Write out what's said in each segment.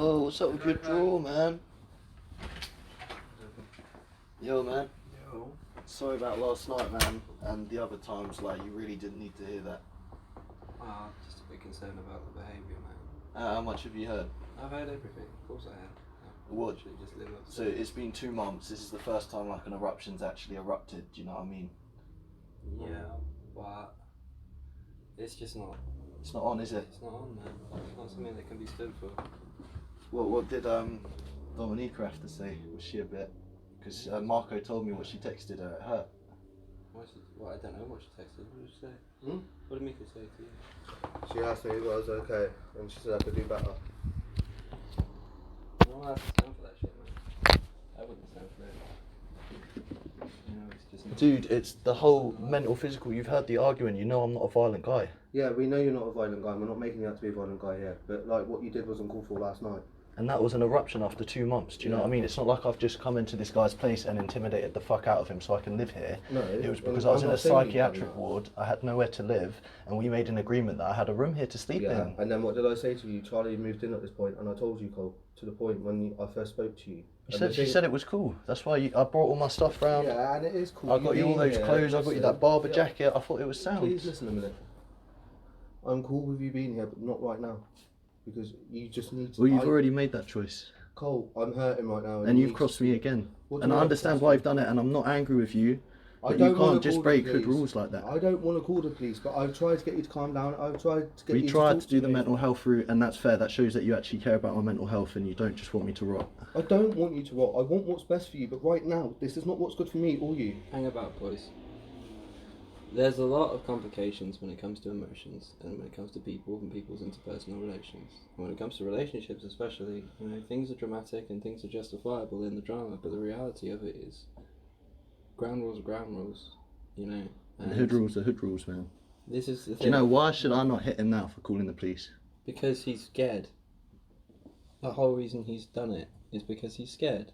Whoa, what's up with your draw, man? Yo, man. Yo. Sorry about last night, man, and the other times. Like, you really didn't need to hear that. Just a bit concerned about the behaviour, man. How much have you heard? I've heard everything. Of course I have. What? Literally just live up to So it. it's been 2 months. This is the first time like an eruption's actually erupted. Do you know what I mean? Yeah, but it's just not. It's not on, is it? It's not on, man. It's not something that can be stood for. What did Dominica have to say? Was she a bit? Because Marco told me what she texted her. It hurt. Well, I don't know what she texted. What did she say? What did Mika say to you? She asked me if I was okay, and she said I could do better. No one has to stand for that shit, man. I wouldn't stand for it. You know, it's just. Dude, it's the whole mental, physical. You've heard the argument. You know I'm not a violent guy. Yeah, we know you're not a violent guy. We're not making you out to be a violent guy here. But like, what you did was uncalled for last night. And that was an eruption after 2 months. Do you know what I mean? It's not like I've just come into this guy's place and intimidated the fuck out of him so I can live here. No, It was because I'm I was in not a saying you've done psychiatric that. ward. I had nowhere to live, and we made an agreement that I had a room here to sleep Yeah, in. and then what did I say to you? Charlie moved in at this point, and I told you, Cole, to the point when I first spoke to you. She said it was cool. That's why I brought all my stuff round. Yeah, and it is cool. I got you all those clothes. I got you that barber jacket. I thought it was sound. Please listen a minute. I'm cool with you being here, but not right now, because you just need to. Well, you've already made that choice. Cole, I'm hurting right now, And you've crossed me again. And I understand why you've done it, and I'm not angry with you. But you can't just break good rules like that. I don't want to call the police, but I've tried to get you to calm down. I've tried to get you We to tried talk to do the me. mental health route, and that's fair. That shows that you actually care about my mental health, and you don't just want me to rot. I don't want you to rot. I want what's best for you, but right now, this is not what's good for me or you. Hang about, boys. There's a lot of complications when it comes to emotions and when it comes to people and people's interpersonal relations. And when it comes to relationships especially, you know, things are dramatic and things are justifiable in the drama, but the reality of it is ground rules are ground rules, you know. And hood rules are hood rules, man. This is the thing. Do you know, why should I not hit him now for calling the police? Because he's scared. The whole reason he's done it is because he's scared.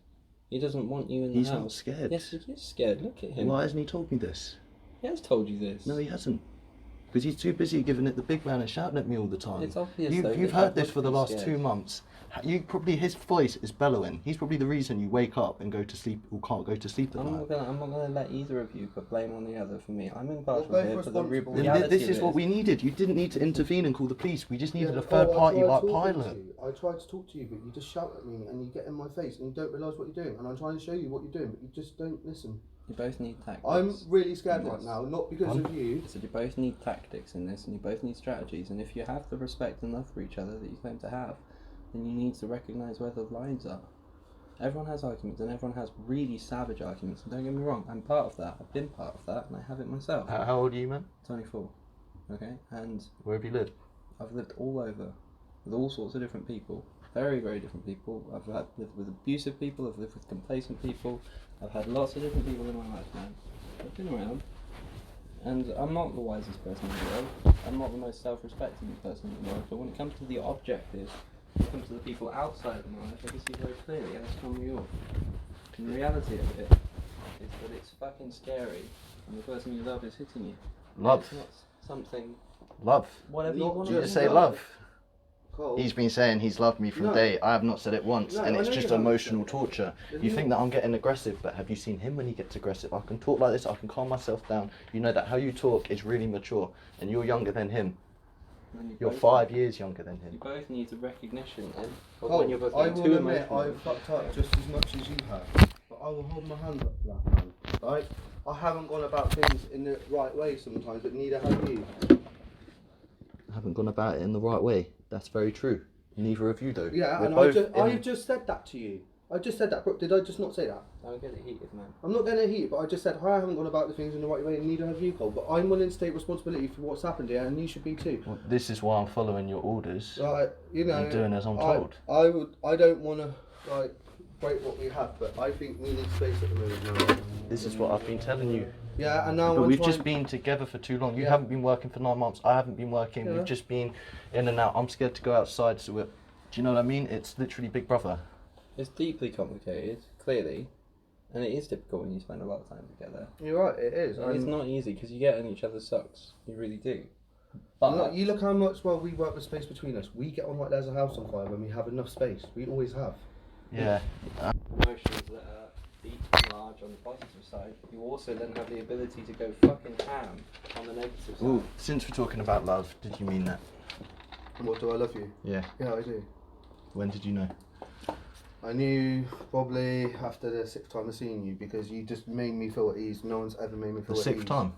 He doesn't want you in the He's house. not scared. Yes, he is scared. Look at him. Why hasn't he told me this? He has told you this. No, he hasn't. Because he's too busy giving it the big man and shouting at me all the time. It's obvious, though, You've that heard he this for the wants last to be 2 months. His voice is bellowing. He's probably the reason you wake up and go to sleep or can't go to sleep at I'm night. not gonna let either of you put blame on the other for me. I'm impartial Well, here, both but the responsible. reality This of is it what we needed. You didn't need to intervene and call the police. We just needed a but third Cole, party I tried like talking Pilot. to you. I tried to talk to you, but you just shout at me and you get in my face and you don't realise what you're doing. And I'm trying to show you what you're doing, but you just don't listen. You both need tactics. I'm really scared in right this. now, not because of you. I said you both need tactics in this, and you both need strategies. And if you have the respect and love for each other that you claim to have, then you need to recognise where the lines are. Everyone has arguments, and everyone has really savage arguments. And don't get me wrong, I'm part of that. I've been part of that, and I have it myself. How old are you, man? 24. Okay, and Where have you lived? I've lived all over with all sorts of different people, very, very different people. I've lived with abusive people, I've lived with complacent people, I've had lots of different people in my life, man. I've been around, and I'm not the wisest person in the world, I'm not the most self-respecting person in the world, but when it comes to the objective, when it comes to the people outside of my life, I can see very clearly, and it's from you. And the reality of it is that it's fucking scary, and the person you love is hitting you. Love. It's not something, Love. whatever you Not want just Just to say love. Cole, He's been saying he's loved me from No. day. I have not said it once, No, and I it's know just you haven't emotional said it. torture. There's You no- think that I'm getting aggressive, but have you seen him when he gets aggressive? I can talk like this, I can calm myself down. You know that how you talk is really mature, and you're younger than him. when you You're both- 5 years younger than You him. both need the recognition then. But Cole, when you're both I getting will too admit emotional. I've fucked up just as much as you have. But I will hold my hand up to that, man. Right? I haven't gone about things in the right way sometimes, but neither have you. I haven't gone about it in the right way. That's very true. Neither of you, though. Yeah, We're and both I in- just said that to you. I just said that, bro. Did I just not say that? Don't get it heated, man. I'm not going to heat, but I just said I haven't gone about the things in the right way, and neither have you, Cole. But I'm willing to take responsibility for what's happened here, and you should be too. Well, this is why I'm following your orders. Right? You know, I'm doing as I'm told. I don't want to like break what we have, but I think we need space at the moment now. This is what I've been telling you. Yeah, and now But I'm we've trying- just been together for too long. You Yeah. haven't been working for 9 months. I haven't been working. Yeah. We've just been in and out. I'm scared to go outside. So do you know what I mean? It's literally Big Brother. It's deeply complicated, clearly, and it is difficult when you spend a lot of time together. You're right. It is. And it's not easy because you get in each other's socks. You really do. But You look how much well we work with space between us. We get on like there's a house on fire when we have enough space. We always have. Yeah. emotions that are deep and large on the positive side, you also then have the ability to go fucking ham on the negative side. Ooh, since we're talking about love, did you mean that? What do I love you? Yeah. Yeah, I do. When did you know? I knew probably after the 6th time of seeing you because you just made me feel at ease. No one's ever made me The feel at ease. sixth time?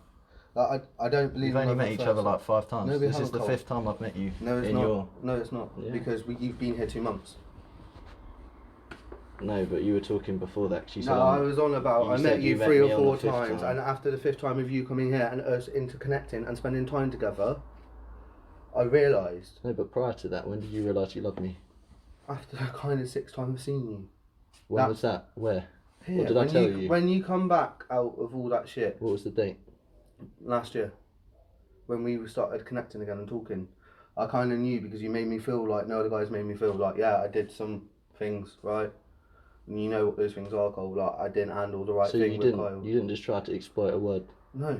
I don't believe We've in only love met at each first other like 5 times. No, we This is haven't, the Cole. 5th time I've met you. No, it's in not. Your... No, it's not. Yeah. Because you've been here 2 months. No, but you were talking before that. 'Cause you said No, I was on about you I said met you you met 3 me or on 4 the 5th times, time. and after the 5th time of you coming here and us interconnecting and spending time together, I realised No, but prior to that, when did you realise you loved me? after the kind of 6th time of seeing you. When That- was that? Where? Here, What did I when tell you? When you come back out of all that shit What was the date? last year, when we started connecting again and talking, I kind of knew because you made me feel like no other guys made me feel like I did some things right, and you know what those things are, Cole. Like I didn't handle the right So thing you with Kyle. didn't just try to exploit a word. No,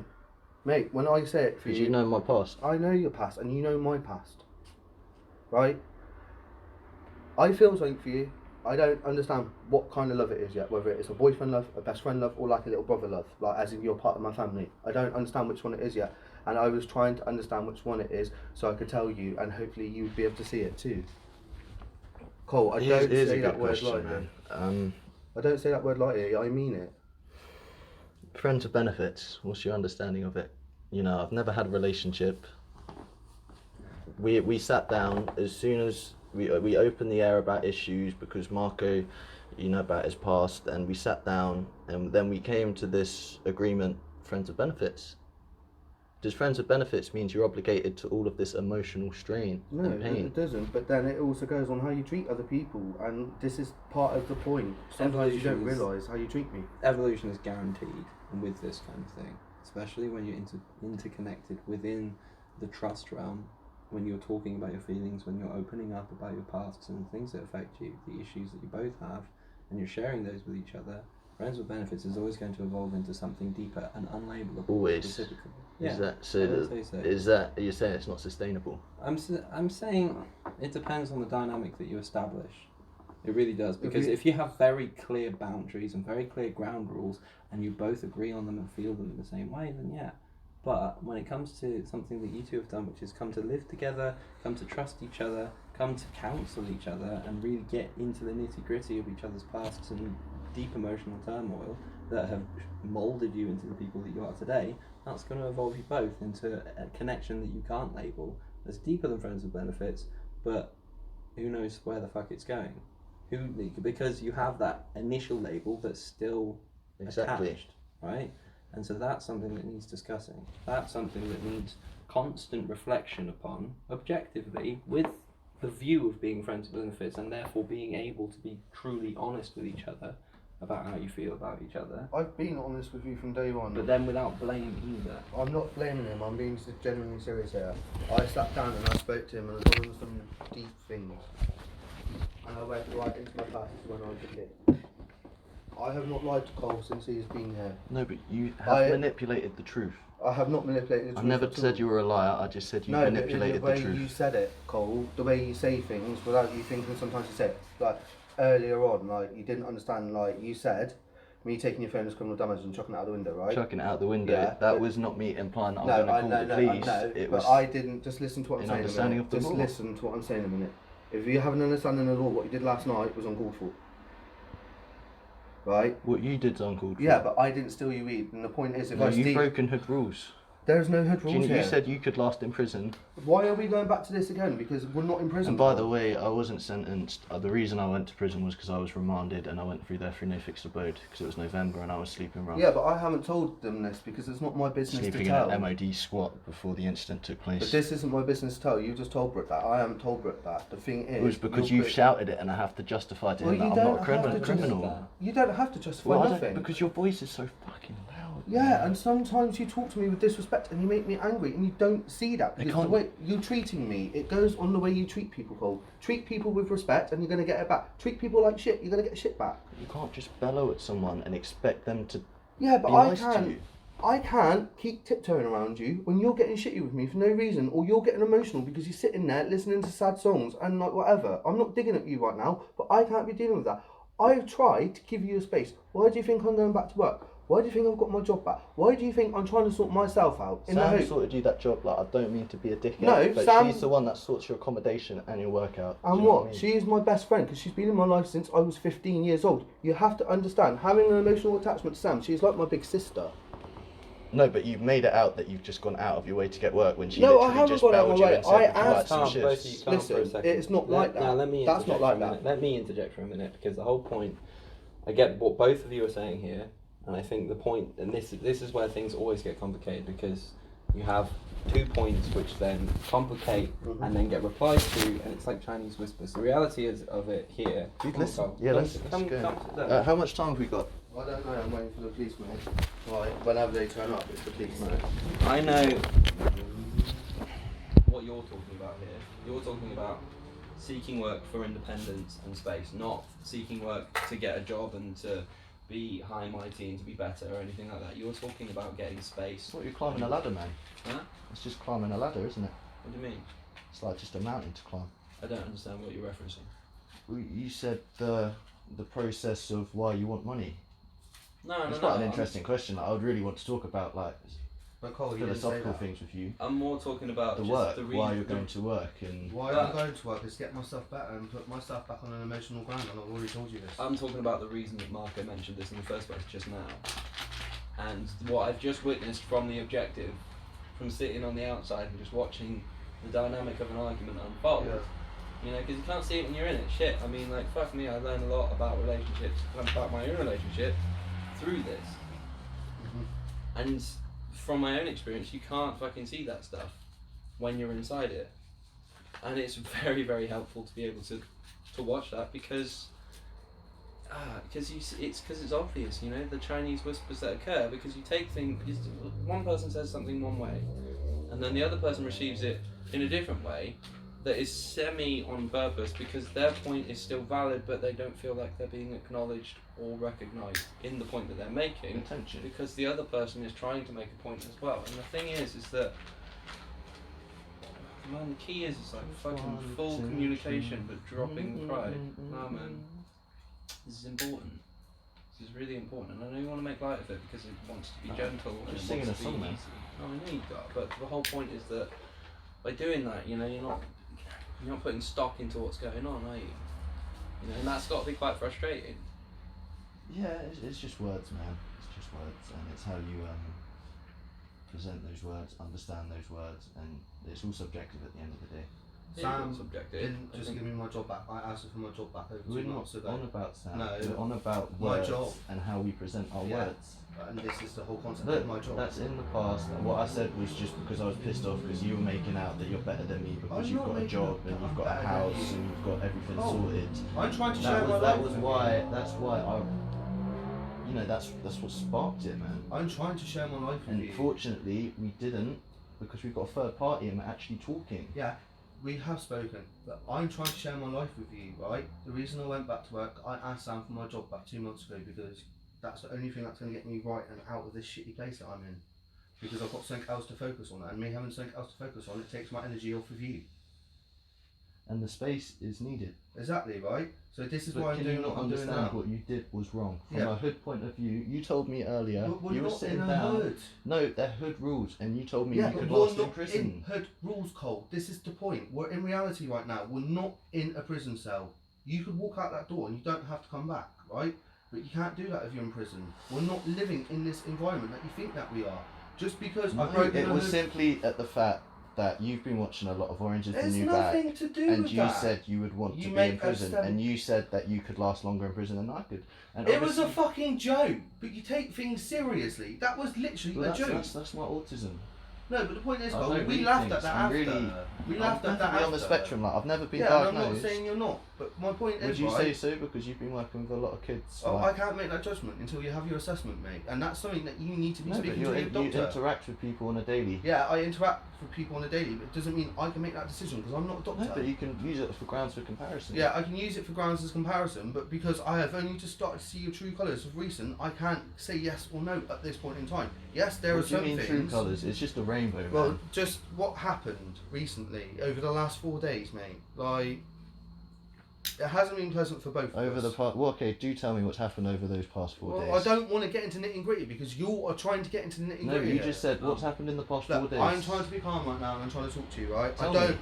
mate. When I say it for Because you, you know my past. I know your past and you know my past, right? I feel something for you. I don't understand what kind of love it is yet, whether it's a boyfriend love, a best friend love, or like a little brother love, like as if you're part of my family. I don't understand which one it is yet, and I was trying to understand which one it is so I could tell you, and hopefully you would be able to see it too. Cole, I don't Here's say a that good word question, lightly. man. I don't say that word lightly, I mean it. Friends with benefits. What's your understanding of it? You know, I've never had a relationship. We sat down as soon as we opened the air about issues because Marco, you know about his past, and we sat down and then we came to this agreement. Friends with benefits. Does friends with benefits means you're obligated to all of this emotional strain No, and pain? it doesn't, but then it also goes on how you treat other people, and this is part of the point. Sometimes you don't Evolution is- realise how you treat me. evolution is guaranteed with this kind of thing, especially when you're interconnected within the trust realm, when you're talking about your feelings, when you're opening up about your pasts and things that affect you, the issues that you both have, and you're sharing those with each other. Friends with benefits is always going to evolve into something deeper and unlabelable. Always. Specifically. Is that I so? would say so. Is that you're saying it's not sustainable? I'm saying it depends on the dynamic that you establish. It really does, because you- if you have very clear boundaries and very clear ground rules, and you both agree on them and feel them in the same way, then yeah. But when it comes to something that you two have done, which is come to live together, come to trust each other, come to counsel each other, and really get into the nitty gritty of each other's pasts and deep emotional turmoil that have moulded you into the people that you are today, that's going to evolve you both into a connection that you can't label, that's deeper than friends with benefits, but who knows where the fuck it's going? Because you have that initial label that's still Exactly. attached, right? And so that's something that needs discussing. That's something that needs constant reflection upon, objectively, with the view of being friends with benefits, and therefore being able to be truly honest with each other about how you feel about each other, I've been honest with you from day one. but then without blame either. I'm not blaming him, I'm being genuinely serious here. I sat down and I spoke to him and I told him some deep things. And I went right into my past when I was a kid. I have not lied to Cole since he has been here. No, but you have I- manipulated the truth. I have not manipulated the I truth never at said all. you were a liar. I just said you No, but manipulated the way the truth. you said it, Cole, the way you say things without you thinking, sometimes you said, like earlier on, like you didn't understand, like you said, me taking your phone as criminal damage and chucking it out the window, right? Chucking it out the window. Yeah, that but- was not me implying that No, I'm I going to know, call the I police. know, It but was I didn't. Just listen to what I'm in saying. understanding a minute. of the Just law. listen to what I'm saying a minute. If you have an understanding of the law, what you did last night was uncalled for. Right? what you did's uncalled for. Yeah, but I didn't steal your weed, and the point is, if No, I you've steal, broken hood rules. there's no hood rules You here. said you could last in prison. Why are we going back to this again? Because we're not in prison. And by Cole. the way, I wasn't sentenced. The reason I went to prison was because I was remanded and I went through there through no fixed abode because it was November and I was sleeping around. Yeah, but I haven't told them this because it's not my business Sleeping to in tell. an MOD squat before the incident took place. But this isn't my business to tell. You just told Brooke that. I haven't told Brooke that. The thing is, it was because you're you've quick- shouted it and I have to justify to Well, him you that I'm don't not a have criminal. to criminal. You don't have to justify Well, I don't- nothing. because your voice is so fucking loud. Yeah, and sometimes you talk to me with disrespect and you make me angry and you don't see that because the can't- way you're treating me, it goes on the way you treat people, Cole. Treat people with respect and you're going to get it back. Treat people like shit, you're going to get shit back. You can't just bellow at someone and expect them to Yeah, but be I nice to can. you. I can't keep tiptoeing around you when you're getting shitty with me for no reason, or you're getting emotional because you're sitting there listening to sad songs and like whatever. I'm not digging at you right now, but I can't be dealing with that. I've tried to give you a space. Why do you think I'm going back to work? Why do you think I've got my job back? Why do you think I'm trying to sort myself out? In the Sam hope? sorted you that job. Like, I don't mean to be a dickhead, No, but Sam- she's the one that sorts your accommodation and your workout. Do And you know what? I mean? She is my best friend because she's been in my life since I was 15 years old. You have to understand, having an emotional attachment to Sam, she's like my big sister. No, but you've made it out that you've just gone out of your way to get work when she No, I literally haven't just gone out of bailed my you way. and said I we can work asked- some Calm, both of you shifts. calm for a Listen, second. it's not like that. Now let me That's not interject like for a that. minute. Let me interject for a minute because the whole point, I get what both of you are saying here, and I think the point, and this is where things always get complicated because you have 2 points which then complicate and then get replied to, and it's like Chinese whispers. The reality is of it here. Dude, Come on, listen. Carl. Yeah, Come- let's come go. sit down. How much time have we got? I don't know, I'm waiting for the policeman. Right, whenever they turn up, it's the policeman. I know what you're talking about here. You're talking about seeking work for independence and space, not seeking work to get a job and to be high and mighty and to be better or anything like that. You're talking about getting space. What, you're climbing a ladder, man. Huh? It's just climbing a ladder, isn't it? What do you mean? It's like just a mountain to climb. I don't understand what you're referencing. You said the process of why you want money. No, It's quite an interesting question. I would really want to talk about like But Cole, you didn't say philosophical that. things with you. I'm more talking about The just work, the reason. why you're going to work, and Why But- I'm going to work is get myself better and put myself back on an emotional ground, and I've already told you this. I'm talking about the reason that Marco mentioned this in the first place just now. And what I've just witnessed from the objective, from sitting on the outside and just watching the dynamic of an argument unfold. Yeah. You know, because you can't see it when you're in it. Shit, I mean, like, fuck me, I learned a lot about relationships, about my own relationship, through this. And from my own experience, you can't fucking see that stuff when you're inside it. And it's very, very helpful to be able to watch that because it's obvious, you know, the Chinese whispers that occur because you take things, one person says something one way, and then the other person receives it in a different way that is semi on purpose because their point is still valid, but they don't feel like they're being acknowledged or recognised in the point that they're making attention. because the other person is trying to make a point as well. And the thing is that man, the key is like fucking full communication but dropping the pride. No man, this is important. This is really important, and I know you want to make light of it because it wants to be gentle and just it singing wants a to be song, man. easy. No, I know you've got, but the whole point is that by doing that, you know, you're not putting stock into what's going on, are you? You know, and that's got to be quite frustrating. Yeah, it's just words, man. It's just words, and it's how you present those words, understand those words, and it's all subjective at the end of the day. Sam subjective. didn't just give me my job back. I asked her for my job back over We're 2 not months ago. on about Sam. No, We're on about my words job. and how we present our Yeah. words. And this is the whole concept Look, of my job. that's in the past. And what I said was just because I was pissed off because you were making out that you're better than me because I'm you've not got a making job out and that you've I'm got a better than house you. and you've got everything Oh. sorted. I'm trying to share my life. That was with why. you. That's why I. You know, that's what sparked it, man. I'm trying to share my life with And you. fortunately, we didn't because we've got a third party and we're actually talking. Yeah, we have spoken, but I'm trying to share my life with you, right? The reason I went back to work, I asked Sam for my job back 2 months ago because that's the only thing that's going to get me right and out of this shitty place that I'm in. Because I've got something else to focus on, and me having something else to focus on, it takes my energy off of you. And the space is needed. Exactly, right? So this is But why I'm can doing you not what I'm doing understand now. what you did was wrong? From Yeah. a hood point of view, you told me earlier, But we're you were not sitting in a down. hood. No, they're hood rules, and you told me Yeah, you but could we're last in not prison. in hood rules, Cole. This is the point. We're in reality right now. We're not in a prison cell. You could walk out that door and you don't have to come back, right? But you can't do that if you're in prison. We're not living in this environment that you think that we are. Just because No, I've broken it a was hood- simply at the fact that you've been watching a lot of Orange Is the There's New nothing Black, to do and with you that. said you would want You to be make in a prison, step- and you said that you could last longer in prison than I could. And It was a obviously- fucking joke, but you take things seriously. That was literally Well, a that's, joke. that's my autism. No, but the point is, I Cole, don't we read laughed things. at that I'm after. really- we I'm laughed at that definitely after. on the spectrum. Like I've never been Yeah, and I'm diagnosed. not saying you're not. But my point Would is, you right, say so because you've been working with a lot of kids? oh, like- I can't make that judgment until you have your assessment, mate. And that's something that you need to be No, but speaking to your you doctor. interact with people on a daily. Yeah, I interact with people on a daily, but it doesn't mean I can make that decision because I'm not a doctor. No, but you can use it for grounds for comparison. Yeah, I can use it for grounds as comparison, but because I have only just started to see your true colours of recent, I can't say yes or no at this point in time. Yes, there What are do you some mean things. true colours? It's just a rainbow, man. Well, just what happened recently over the last 4 days, mate. Like, it hasn't been pleasant for both of Over us. the past, well, okay, do tell me what's happened over those past 4 days. I don't want to get into nitty gritty because you are trying to get into nitty No, gritty. you just said what's happened in the past 4 Look, days. I'm trying to be calm right now and I'm trying to talk to you, right? Tell I don't. me.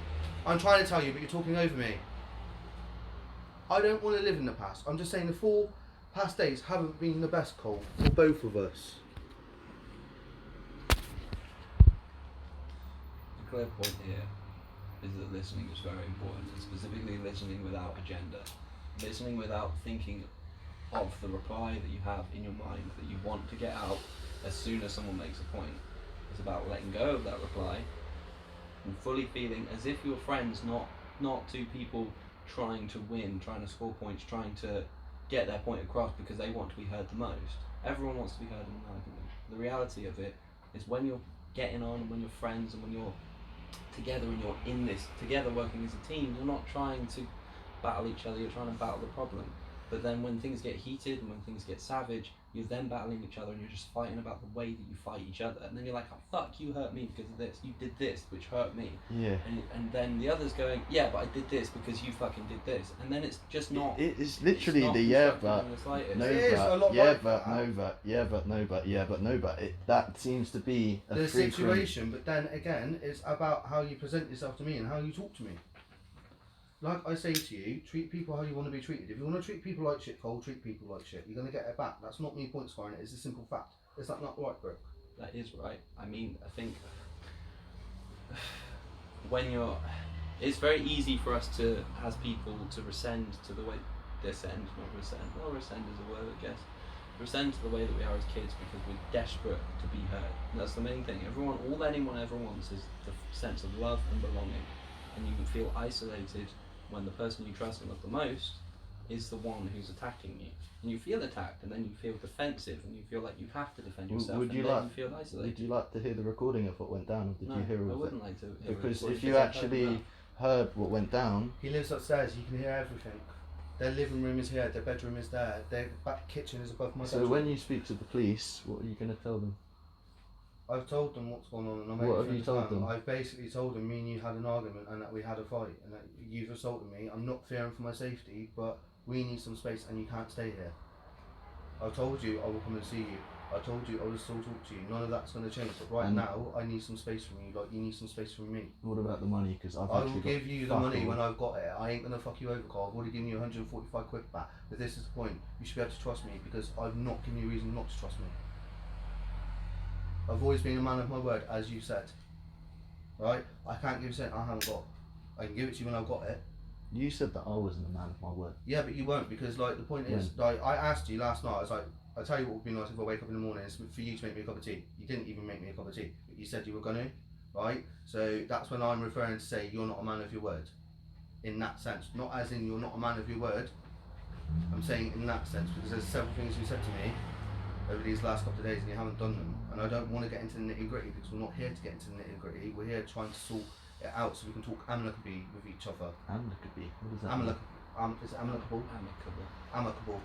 I'm trying to tell you, but you're talking over me. I don't want to live in the past. I'm just saying the 4 past days haven't been the best, Cole, for both of us. The clear point here is that listening is very important, and specifically listening without agenda. Listening without thinking of the reply that you have in your mind that you want to get out as soon as someone makes a point. It's about letting go of that reply and fully feeling as if you're friends, not two people trying to win, trying to score points, trying to get their point across because they want to be heard the most. Everyone wants to be heard in an argument. The reality of it is when you're getting on and when you're friends and when you're together and you're in this together working as a team, you're not trying to battle each other, you're trying to battle the problem. But then when things get heated and when things get savage, you're then battling each other and you're just fighting about the way that you fight each other. And then you're like, oh fuck, you hurt me because of this, you did this which hurt me. Yeah. And then the other's going, yeah, but I did this because you fucking did this. And then it's just not. It's literally not the yeah, constructive but in the slightest. no, It is a but lot yeah, like but that. no, but yeah, but no, but yeah, but no, but that seems to be a The frequent. situation, but then again, it's about how you present yourself to me and how you talk to me. Like I say to you, treat people how you want to be treated. If you want to treat people like shit, Cole, treat people like shit. You're going to get it back. That's not me point scoring it. It's a simple fact. Is that not right, bro? That is right. I mean, I think when you're, it's very easy for us to, as people, to rescend to the way, descend, not rescend. Well, rescend is a word, I guess. Rescend to the way that we are as kids because we're desperate to be heard. And that's the main thing. All anyone ever wants is the sense of love and belonging. And you feel isolated when the person you trust and love the most is the one who's attacking you. And you feel attacked, and then you feel defensive, and you feel like you have to defend yourself, Would you and then like? you feel isolated. Would you like to hear the recording of what went down, or did No, you hear I all of it? wouldn't like to hear Because it if you because I've heard actually enough. heard what went down, He lives upstairs. You can hear everything. Their living room is here. Their bedroom is there. Their back kitchen is above my so bedroom. when you speak to the police, what are you going to tell them? I've told them what's going on, and I'm What waiting have for you to told come. them? I've basically told them me and you had an argument and that we had a fight and that you've assaulted me. I'm not fearing for my safety, but we need some space and you can't stay here. I've told you I will come and see you. I told you I will still talk to you. None of that's going to change. But right And- now, I need some space from you. Like you need some space from me. What about the money? Because I've I actually will got give you the fuck money all. when I've got it. I ain't gonna fuck you over, Carl. I've already given you 145 quid back. But this is the point. You should be able to trust me because I've not given you a reason not to trust me. I've always been a man of my word, as you said. Right? I can't give you something I haven't got. I can give it to you when I've got it. You said that I wasn't a man of my word. Yeah, but you won't because like the point is, like I asked you last night. I was like, I tell you what would be nice if I wake up in the morning is for you to make me a cup of tea. You didn't even make me a cup of tea, but you said you were gonna, right? So that's when I'm referring to say you're not a man of your word, in that sense. Not as in you're not a man of your word. I'm saying in that sense because there's several things you said to me over these last couple of days and you haven't done them, and I don't want to get into the nitty gritty because we're not here to get into the nitty gritty. We're here trying to sort it out so we can talk amicably with each other. Amicably. What does that mean? Is it amicable? Amicable, Amicable.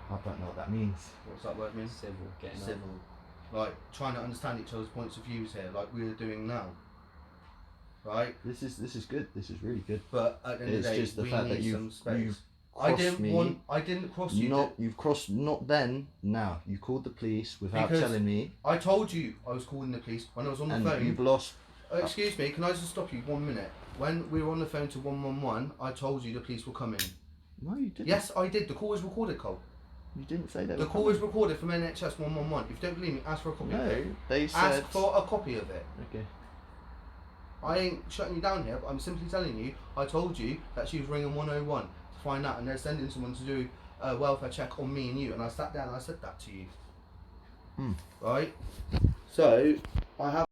I don't know what that means. What's that word mean? civil, getting on. Civil. Like trying to understand each other's points of views here, like we're doing now. Right? This is good. This is really good. But at the end of It's the day, just the we fact need that some you've space. crossed me. I didn't cross you. You've crossed not then. Now you called the police without Because telling me, I told you I was calling the police when I was on the and phone. you've lost. Excuse me, can I just stop you 1 minute? When we were on the phone to 111, I told you the police were coming. No, you didn't. Yes, I did. The call was recorded, Cole. You didn't say that. The call was recorded from NHS 111. If you don't believe me, ask for a copy of No, it. they said. Ask for a copy of it. Okay. I ain't shutting you down here, but I'm simply telling you, I told you that she was ringing 101 to find out, and they're sending someone to do a welfare check on me and you, and I sat down and I said that to you. Hmm. Right? So, I have